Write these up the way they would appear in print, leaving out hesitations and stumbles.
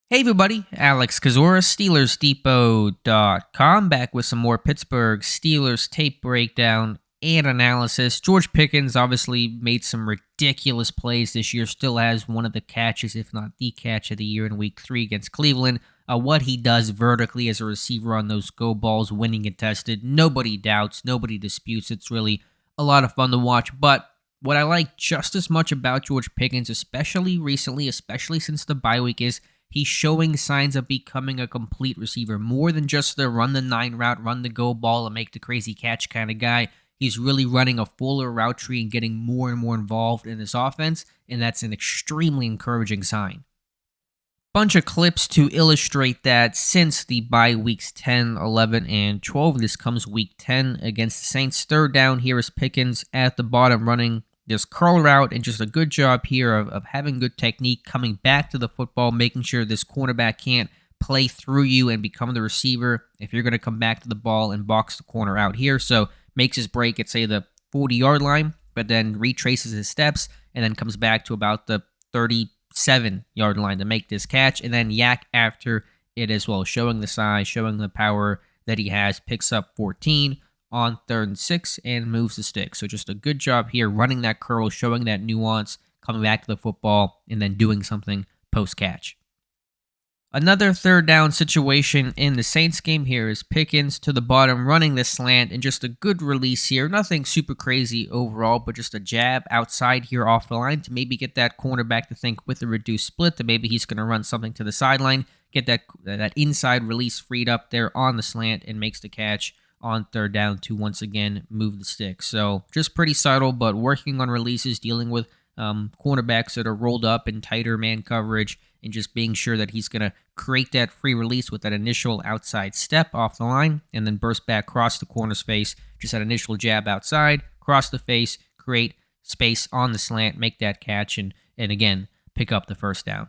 Hey everybody, Alex Kazora, SteelersDepot.com, back with some more Pittsburgh Steelers tape breakdown and analysis. George Pickens obviously made some ridiculous plays this year, still has one of the catches, if not the catch of the year in Week 3 against Cleveland. What he does vertically as a receiver on those go balls, winning and tested, nobody doubts, nobody disputes. It's really a lot of fun to watch, but what I like just as much about George Pickens, especially recently, especially since the bye week, is he's showing signs of becoming a complete receiver, more than just the run the nine route, run the go ball, and make the crazy catch kind of guy. He's really running a fuller route tree and getting more and more involved in this offense, and that's an extremely encouraging sign. Bunch of clips to illustrate that since the bye weeks 10, 11, and 12. This comes week 10 against the Saints. Third down, here is Pickens at the bottom running this curl route, and just a good job here of having good technique, coming back to the football, making sure this cornerback can't play through you and become the receiver if you're going to come back to the ball and box the corner out here. So makes his break at, say, the 40-yard line, but then retraces his steps and then comes back to about the 37-yard line to make this catch, and then yak after it as well, showing the size, showing the power that he has. Picks up 14 on 3rd and 6 and moves the stick. So just a good job here running that curl, showing that nuance, coming back to the football, and then doing something post-catch. Another third down situation in the Saints game here is Pickens to the bottom running the slant, and just a good release here. Nothing super crazy overall, but just a jab outside here off the line to maybe get that cornerback to think with a reduced split that maybe he's going to run something to the sideline, get that inside release freed up there on the slant, and makes the catch on 3rd down to once again move the stick. So just pretty subtle, but working on releases, dealing with cornerbacks that are rolled up in tighter man coverage, and just being sure that he's going to create that free release with that initial outside step off the line, and then burst back across the corner's face, just that initial jab outside, cross the face, create space on the slant, make that catch, and again, pick up the first down.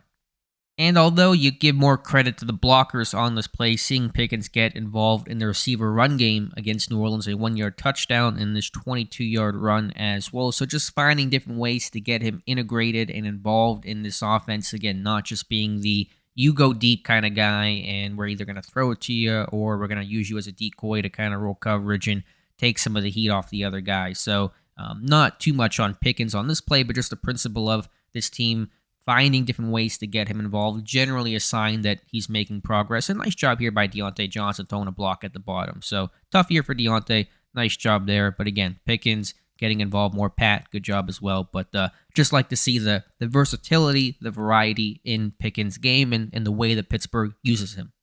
And although you give more credit to the blockers on this play, seeing Pickens get involved in the receiver run game against New Orleans, a 1-yard touchdown in this 22-yard run as well. So just finding different ways to get him integrated and involved in this offense. Again, not just being the you go deep kind of guy and we're either going to throw it to you or we're going to use you as a decoy to kind of roll coverage and take some of the heat off the other guy. So not too much on Pickens on this play, but just the principle of this team finding different ways to get him involved, generally a sign that he's making progress. And nice job here by Deontay Johnson throwing a block at the bottom. So tough year for Deontay. Nice job there. But again, Pickens getting involved more. Pat, good job as well. But just like to see the versatility, the variety in Pickens' game and the way that Pittsburgh uses him.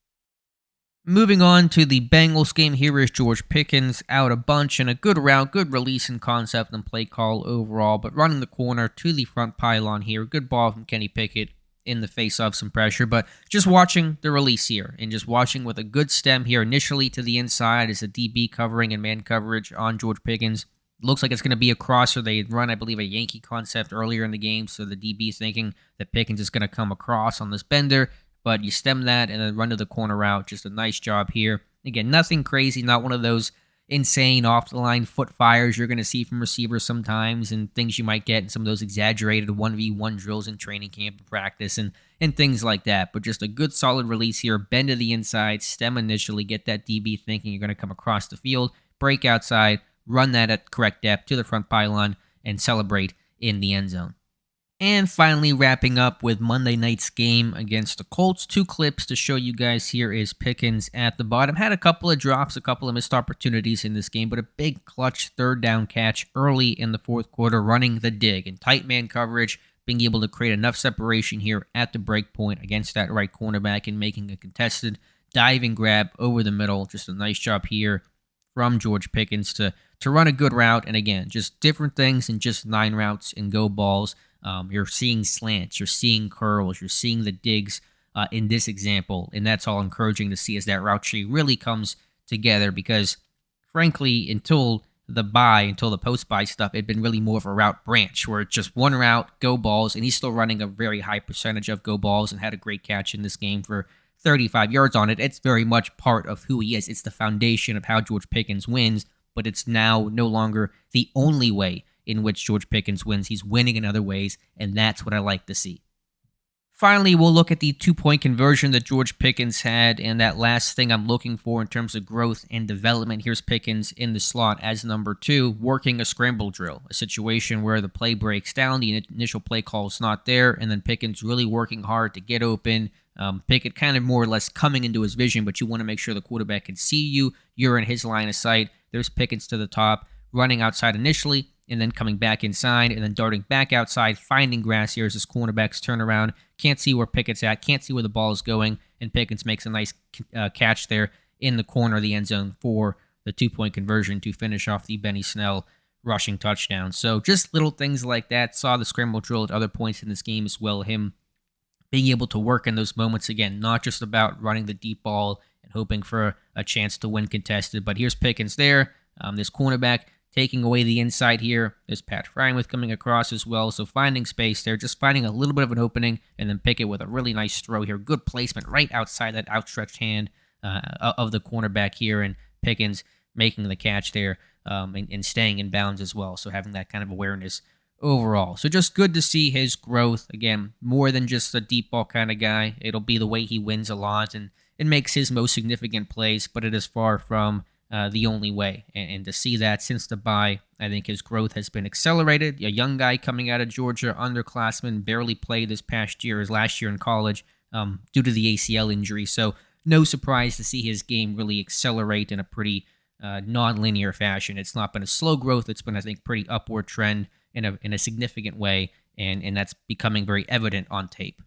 Moving on to the Bengals game, here is George Pickens out a bunch and a good route, good release and concept and play call overall, but running the corner to the front pylon here. Good ball from Kenny Pickett in the face of some pressure, but just watching the release here and just watching with a good stem here initially to the inside as a DB covering and man coverage on George Pickens. Looks like it's going to be a crosser. They run, I believe, a Yankee concept earlier in the game, so the DB thinking that Pickens is going to come across on this bender. But you stem that and then run to the corner route. Just a nice job here. Again, nothing crazy, not one of those insane off-the-line foot fires you're going to see from receivers sometimes and things you might get in some of those exaggerated 1v1 drills in training camp and practice and things like that. But just a good solid release here. Bend to the inside, stem initially, get that DB thinking you're going to come across the field, break outside, run that at correct depth to the front pylon, and celebrate in the end zone. And finally, wrapping up with Monday night's game against the Colts. 2 clips to show you guys here is Pickens at the bottom. Had a couple of drops, a couple of missed opportunities in this game, but a big clutch 3rd down catch early in the 4th quarter, running the dig and tight man coverage, being able to create enough separation here at the break point against that right cornerback and making a contested diving grab over the middle. Just a nice job here from George Pickens to run a good route. And again, just different things than just 9 routes and go balls. You're seeing slants, you're seeing curls, you're seeing the digs in this example, and that's all encouraging to see as that route tree really comes together because, frankly, until the post-buy stuff, it'd been really more of a route branch where it's just one route, go balls, and he's still running a very high percentage of go balls and had a great catch in this game for 35 yards on it. It's very much part of who he is. It's the foundation of how George Pickens wins, but it's now no longer the only way in which George Pickens wins. He's winning in other ways, and that's what I like to see. Finally, we'll look at the 2-point conversion that George Pickens had, and that last thing I'm looking for in terms of growth and development. Here's Pickens in the slot as number 2, working a scramble drill, a situation where the play breaks down, the initial play call is not there, and then Pickens really working hard to get open. Pickett kind of more or less coming into his vision, but you want to make sure the quarterback can see you. You're in his line of sight. There's Pickens to the top, running outside initially, and then coming back inside, and then darting back outside, finding grass here as his cornerbacks turn around. Can't see where Pickett's at, can't see where the ball is going, and Pickens makes a nice catch there in the corner of the end zone for the 2-point conversion to finish off the Benny Snell rushing touchdown. So just little things like that. Saw the scramble drill at other points in this game as well. Him being able to work in those moments again, not just about running the deep ball and hoping for a chance to win contested. But here's Pickens there. This cornerback taking away the inside here. There's Pat Frymouth coming across as well. So finding space there, just finding a little bit of an opening, and then Pickett with a really nice throw here. Good placement right outside that outstretched hand of the cornerback here, and Pickens making the catch there and staying in bounds as well. So having that kind of awareness overall. So just good to see his growth. Again, more than just a deep ball kind of guy. It'll be the way he wins a lot and makes his most significant plays, but it is far from the only way. And to see that since the bye, I think his growth has been accelerated. A young guy coming out of Georgia, underclassman, barely played this past year, his last year in college, due to the ACL injury. So no surprise to see his game really accelerate in a pretty non-linear fashion. It's not been a slow growth. It's been, I think, pretty upward trend in a significant way, and that's becoming very evident on tape.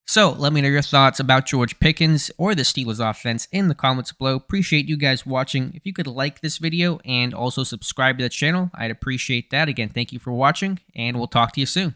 So let me know your thoughts about George Pickens or the Steelers offense in the comments below. Appreciate you guys watching. If you could like this video and also subscribe to the channel, I'd appreciate that. Again, thank you for watching, and we'll talk to you soon.